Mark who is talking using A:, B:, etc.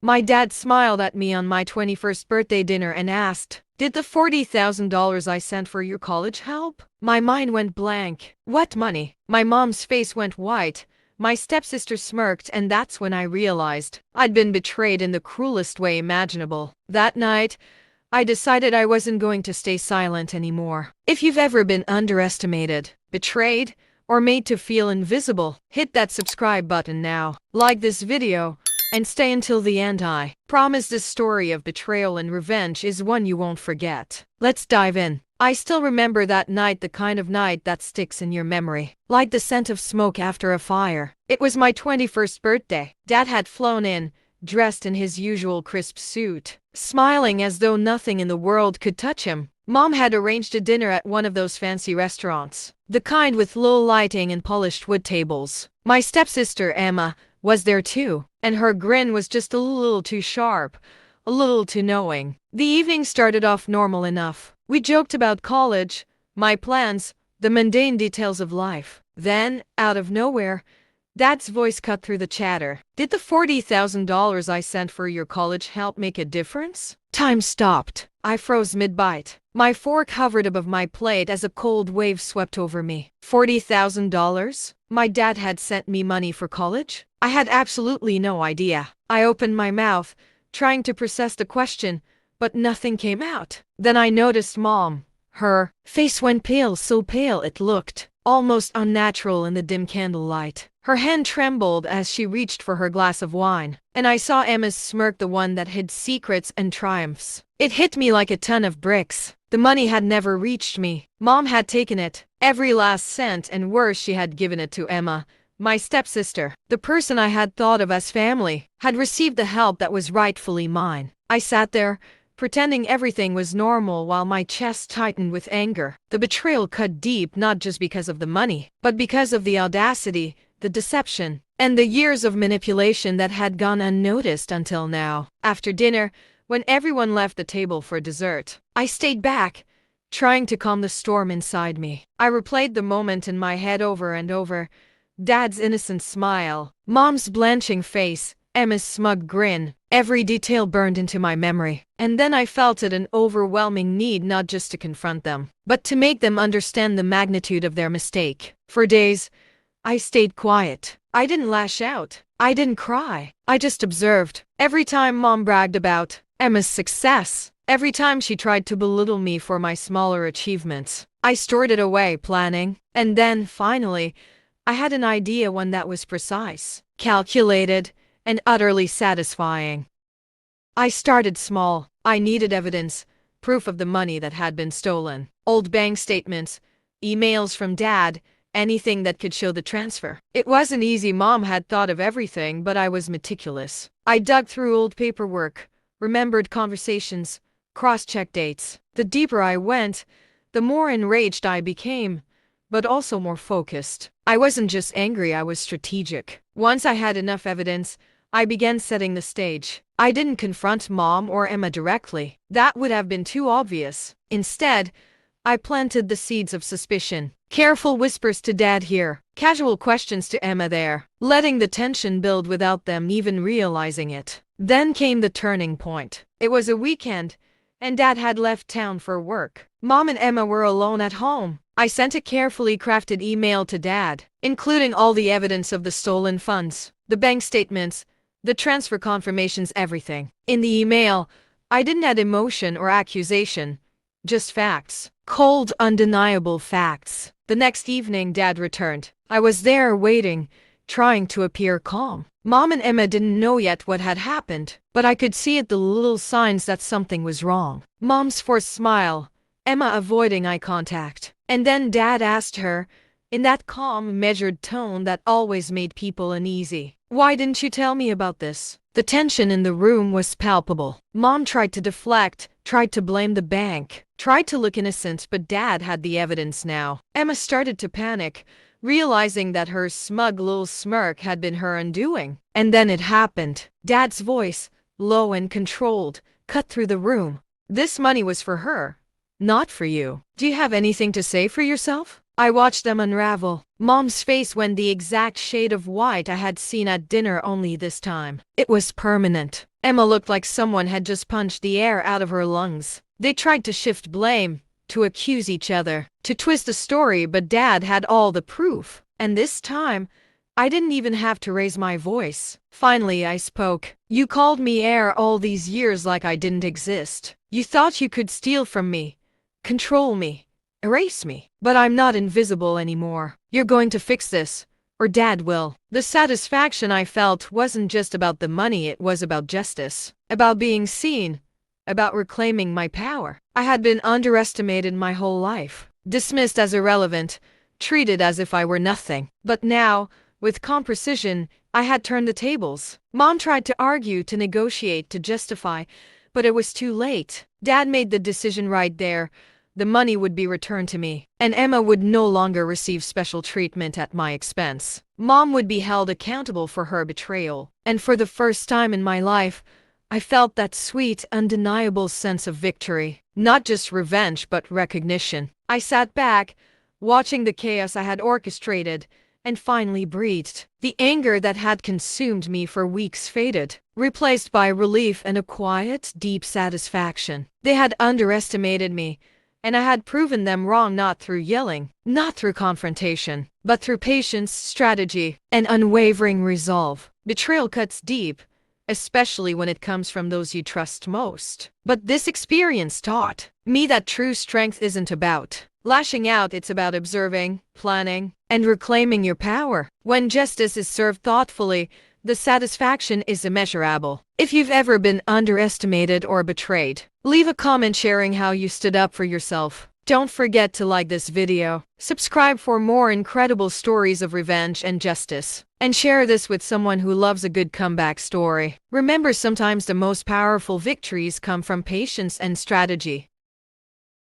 A: My dad smiled at me on my 21st birthday dinner and asked, "Did the $40,000 I sent for your college help?" My mind went blank. What money? My mom's face went white. My stepsister smirked, and that's when I realized I'd been betrayed in the cruelest way imaginable. That night, I decided I wasn't going to stay silent anymore. If you've ever been underestimated, betrayed, or made to feel invisible, hit that subscribe button now. Like this video, and stay until the end. I promise this story of betrayal and revenge is one you won't forget. Let's dive in. I still remember that night, the kind of night that sticks in your memory, like the scent of smoke after a fire. It was my 21st birthday. Dad had flown in, dressed in his usual crisp suit, smiling as though nothing in the world could touch him. Mom had arranged a dinner at one of those fancy restaurants, the kind with low lighting and polished wood tables. My stepsister Emma was there too, and her grin was just a little too sharp, a little too knowing. The evening started off normal enough. We joked about college, my plans, the mundane details of life. Then, out of nowhere, Dad's voice cut through the chatter. "Did the $40,000 I sent for your college help make a difference?" Time stopped. I froze mid-bite. My fork hovered above my plate as a cold wave swept over me. $40,000? My dad had sent me money for college? I had absolutely no idea. I opened my mouth, trying to process the question, but nothing came out. Then I noticed Mom. Her face went pale, so pale it looked almost unnatural in the dim candlelight. Her hand trembled as she reached for her glass of wine, and I saw Emma's smirk, the one that hid secrets and triumphs. It hit me like a ton of bricks. The money had never reached me. Mom had taken it, every last cent, and worse, she had given it to Emma, my stepsister. The person I had thought of as family had received the help that was rightfully mine. I sat there, pretending everything was normal while my chest tightened with anger. The betrayal cut deep, not just because of the money, but because of the audacity, the deception, and the years of manipulation that had gone unnoticed until now. After dinner, when everyone left the table for dessert, I stayed back, trying to calm the storm inside me. I replayed the moment in my head over and over. Dad's innocent smile, Mom's blanching face, Emma's smug grin. Every detail burned into my memory. And then I felt an overwhelming need not just to confront them, but to make them understand the magnitude of their mistake. For days, I stayed quiet. I didn't lash out. I didn't cry. I just observed. Every time Mom bragged about Emma's success, every time she tried to belittle me for my smaller achievements, I stored it away, planning. And then, finally, I had an idea, one that was precise, calculated, and utterly satisfying. I started small. I needed evidence, proof of the money that had been stolen, old bank statements, emails from Dad, anything that could show the transfer. It wasn't easy. Mom had thought of everything, but I was meticulous. I dug through old paperwork, remembered conversations, cross-checked dates. The deeper I went, the more enraged I became, but also more focused. I wasn't just angry, I was strategic. Once I had enough evidence, I began setting the stage. I didn't confront Mom or Emma directly. That would have been too obvious. Instead, I planted the seeds of suspicion. Careful whispers to Dad here, casual questions to Emma there, letting the tension build without them even realizing it. Then came the turning point. It was a weekend, and Dad had left town for work. Mom and Emma were alone at home. I sent a carefully crafted email to Dad, including all the evidence of the stolen funds, the bank statements, the transfer confirmations, everything. In the email, I didn't add emotion or accusation, just facts. Cold, undeniable facts. The next evening, Dad returned. I was there waiting, trying to appear calm. Mom and Emma didn't know yet what had happened, but I could see it, the little signs that something was wrong. Mom's forced smile, Emma avoiding eye contact. And then Dad asked her, in that calm, measured tone that always made people uneasy, "Why didn't you tell me about this?" The tension in the room was palpable. Mom tried to deflect, tried to blame the bank, tried to look innocent, but Dad had the evidence now. Emma started to panic, realizing that her smug little smirk had been her undoing. And then it happened. Dad's voice, low and controlled, cut through the room. "This money was for her, not for you. Do you have anything to say for yourself?" I watched them unravel. Mom's face went the exact shade of white I had seen at dinner, only this time it was permanent. Emma looked like someone had just punched the air out of her lungs. They tried to shift blame, to accuse each other, to twist the story, but Dad had all the proof. And this time, I didn't even have to raise my voice. Finally, I spoke. You called me heir all these years like I didn't exist. You thought you could steal from me, control me, erase me. But I'm not invisible anymore. You're going to fix this, or Dad will. The satisfaction I felt wasn't just about the money, it was about justice, about being seen, about reclaiming my power. I had been underestimated my whole life, dismissed as irrelevant, treated as if I were nothing. But now, with calm precision, I had turned the tables. Mom tried to argue, to negotiate, to justify, but it was too late. Dad made the decision right there. The money would be returned to me, and Emma would no longer receive special treatment at my expense. Mom would be held accountable for her betrayal. And for the first time in my life, I felt that sweet, undeniable sense of victory. Not just revenge, but recognition. I sat back, watching the chaos I had orchestrated, and finally breathed. The anger that had consumed me for weeks faded, replaced by relief and a quiet, deep satisfaction. They had underestimated me, and I had proven them wrong, not through yelling, not through confrontation, but through patience, strategy, and unwavering resolve. Betrayal cuts deep, especially when it comes from those you trust most. But this experience taught me that true strength isn't about lashing out, it's about observing, planning, and reclaiming your power. When justice is served thoughtfully, the satisfaction is immeasurable. If you've ever been underestimated or betrayed, leave a comment sharing how you stood up for yourself. Don't forget to like this video, subscribe for more incredible stories of revenge and justice, and share this with someone who loves a good comeback story. Remember, sometimes the most powerful victories come from patience and strategy.